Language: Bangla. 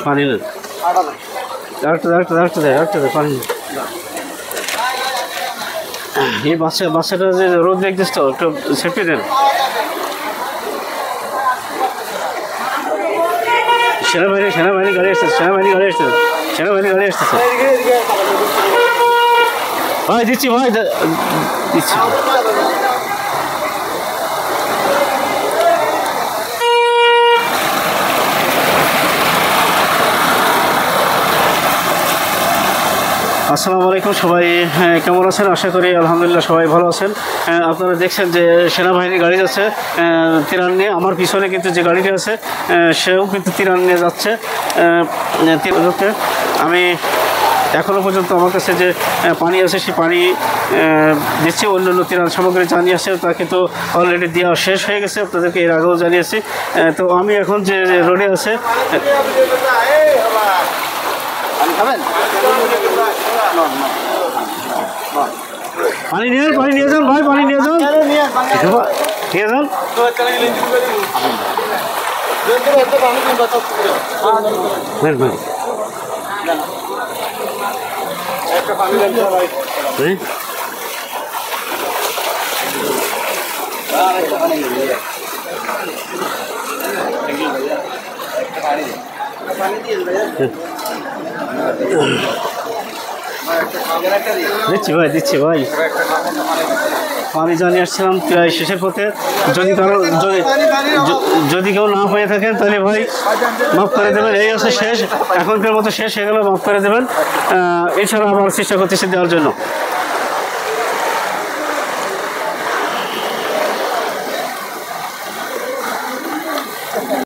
পানি নেন, পানি এই বাচ্চাটা যে রোদ দেখছিস তো একটু সেফটি দেন। সেনাবাহিনী গাড়ি আসতেছে, সেনাবাহিনী গাড়ি আসতেছে। ভাই দিচ্ছি, দিচ্ছি। আসসালামু আলাইকুম সবাই, কেমন আছেন? আশা করি আলহামদুলিল্লাহ সবাই ভালো আছেন। আপনারা দেখছেন যে সেনাবাহিনী গাড়ি যাচ্ছে তিরান নিয়ে। আমার পিছনে কিন্তু যে গাড়িটি আছে সেও কিন্তু তিরান নিয়ে যাচ্ছে। আমি এখনও পর্যন্ত আমার কাছে যে পানি আছে সেই পানি দিচ্ছি। অন্যান্য তিরান সামগ্রী যা নিয়ে আসছে তা কিন্তু অলরেডি দেওয়া শেষ হয়ে গেছে, আপনাদেরকে এর আগেও জানিয়েছি। তো আমি এখন যে রোডে আছে পানি নিয়ে যান ভাই, পানি নিয়ে যান। দিচ্ছি ভাই পানি জানিয়ে আসছিলাম প্রায় শেষের পথে। যদি কেউ না পেয়ে থাকেন তাহলে ভাই মাফ করে দেবেন। এই আছে শেষ, এখনকার মতো শেষ হয়ে গেল, মাফ করে দেবেন। এছাড়া আবার চেষ্টা করতেছি দেওয়ার জন্য।